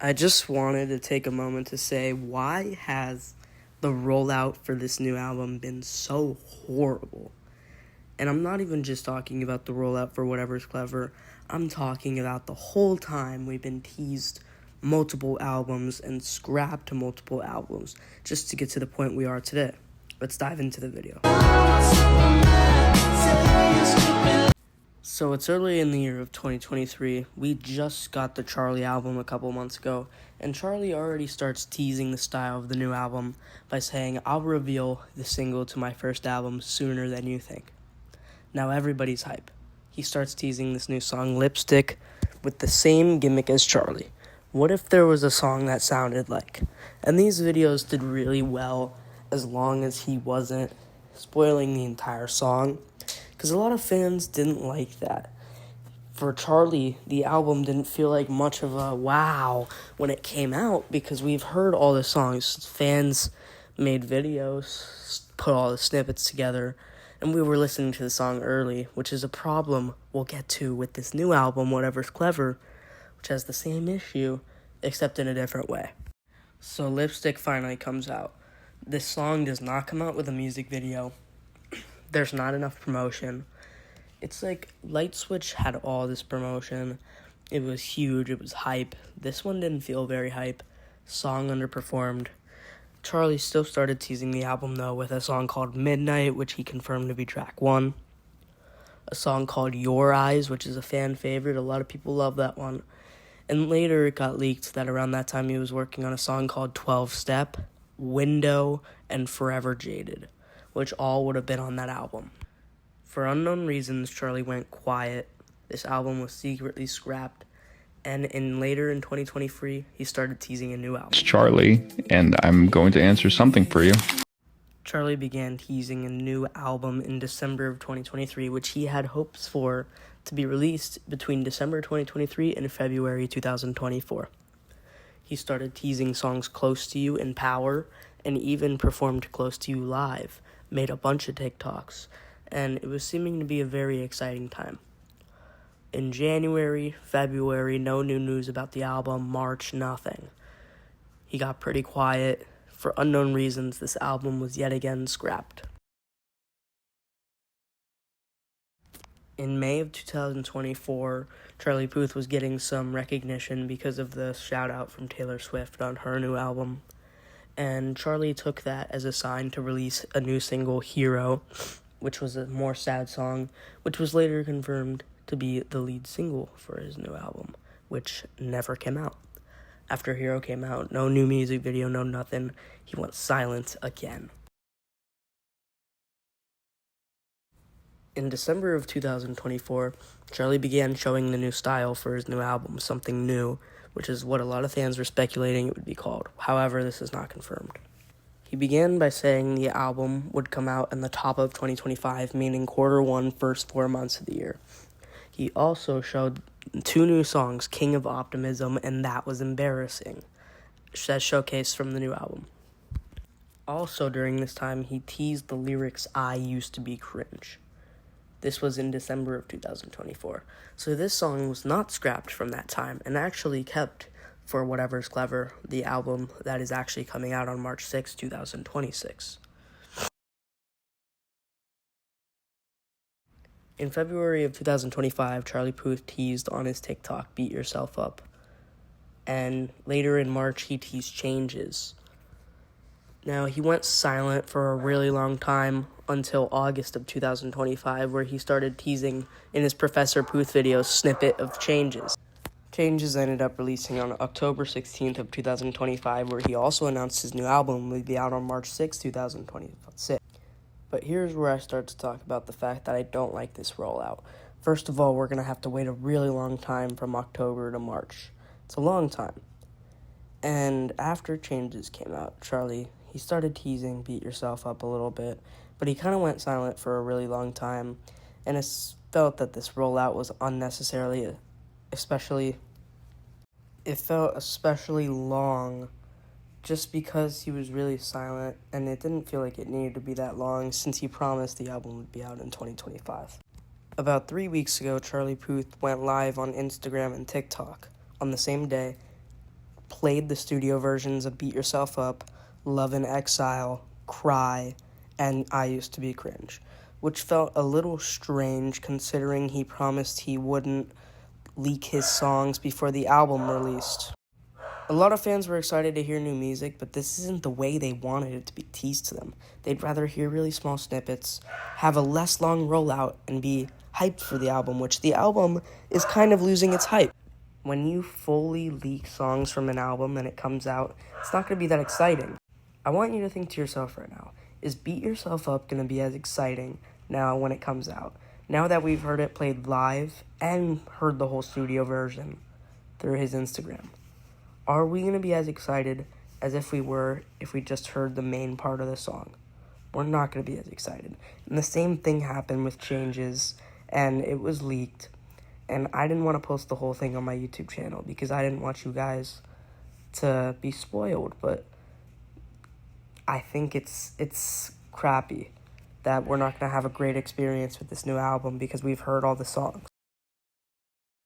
I just wanted to take a moment to say, why has the rollout for this new album been so horrible? And I'm not even just talking about the rollout for Whatever's Clever. I'm talking about the whole time we've been teased multiple albums and scrapped multiple albums just to get to the point we are today. Let's dive into the video. So it's early in the year of 2023. We just got the Charlie album a couple months ago, and Charlie already starts teasing the style of the new album by saying, "I'll reveal the single to my first album sooner than you think." Now everybody's hype. He starts teasing this new song, Lipstick, with the same gimmick as Charlie. What if there was a song that sounded like? And these videos did really well as long as he wasn't spoiling the entire song, because a lot of fans didn't like that. For Charlie, the album didn't feel like much of a wow when it came out, because we've heard all the songs. Fans made videos, put all the snippets together, and we were listening to the song early, which is a problem we'll get to with this new album, Whatever's Clever, which has the same issue, except in a different way. So Lipstick finally comes out. This song does not come out with a music video. There's not enough promotion. It's like Light Switch had all this promotion. It was huge. It was hype. This one didn't feel very hype. Song underperformed. Charlie still started teasing the album, though, with a song called Midnight, which he confirmed to be track 1. A song called Your Eyes, which is a fan favorite. A lot of people love that one. And later it got leaked that around that time he was working on a song called 12 Step, Window, and Forever Jaded, which all would have been on that album. For unknown reasons, Charlie went quiet. This album was secretly scrapped. And later in 2023, he started teasing a new album. It's Charlie, and I'm going to answer something for you. Charlie began teasing a new album in December of 2023, which he had hopes for to be released between December 2023 and February 2024. He started teasing songs Close to You and Power, and even performed Close to You live, made a bunch of TikToks, and it was seeming to be a very exciting time. In January, February, no new news about the album. March, nothing. He got pretty quiet. For unknown reasons, this album was yet again scrapped. In May of 2024, Charlie Puth was getting some recognition because of the shout-out from Taylor Swift on her new album. And Charlie took that as a sign to release a new single, Hero, which was a more sad song, which was later confirmed to be the lead single for his new album, which never came out. After Hero came out, no new music video, no nothing. He went silent again. In December of 2024, Charlie began showing the new style for his new album, Something New, which is what a lot of fans were speculating it would be called. However, this is not confirmed. He began by saying the album would come out in the top of 2025, meaning Q1, first 4 months of the year. He also showed 2 new songs, King of Optimism and That Was Embarrassing, as showcased from the new album. Also during this time, he teased the lyrics, "I used to be cringe." This was in December of 2024. So this song was not scrapped from that time and actually kept for Whatever's Clever, the album that is actually coming out on March 6, 2026. In February of 2025, Charlie Puth teased on his TikTok, Beat Yourself Up. And later in March, he teased Changes. Now, he went silent for a really long time until August of 2025, where he started teasing in his Professor Puth video snippet of Changes. Changes ended up releasing on October 16th of 2025, where he also announced his new album would be out on March 6, 2026. But here's where I start to talk about the fact that I don't like this rollout. First of all, we're going to have to wait a really long time from October to March. It's a long time. And after Changes came out, Charlie, he started teasing Beat Yourself Up a little bit, but he kind of went silent for a really long time, and it's felt that this rollout was unnecessarily, especially long, just because he was really silent, and it didn't feel like it needed to be that long since he promised the album would be out in 2025. About 3 weeks ago, Charlie Puth went live on Instagram and TikTok on the same day played the studio versions of Beat Yourself Up, Love in Exile, Cry, and I Used to Be Cringe, which felt a little strange considering he promised he wouldn't leak his songs before the album released. A lot of fans were excited to hear new music, but this isn't the way they wanted it to be teased to them. They'd rather hear really small snippets, have a less long rollout, and be hyped for the album, which the album is kind of losing its hype. When you fully leak songs from an album and it comes out, it's not going to be that exciting. I want you to think to yourself right now, is Beat Yourself Up going to be as exciting now when it comes out? Now that we've heard it played live and heard the whole studio version through his Instagram. Are we going to be as excited as if we were if we just heard the main part of the song? We're not going to be as excited. And the same thing happened with Changes, and it was leaked. And I didn't want to post the whole thing on my YouTube channel because I didn't want you guys to be spoiled. But I think it's crappy that we're not going to have a great experience with this new album because we've heard all the songs.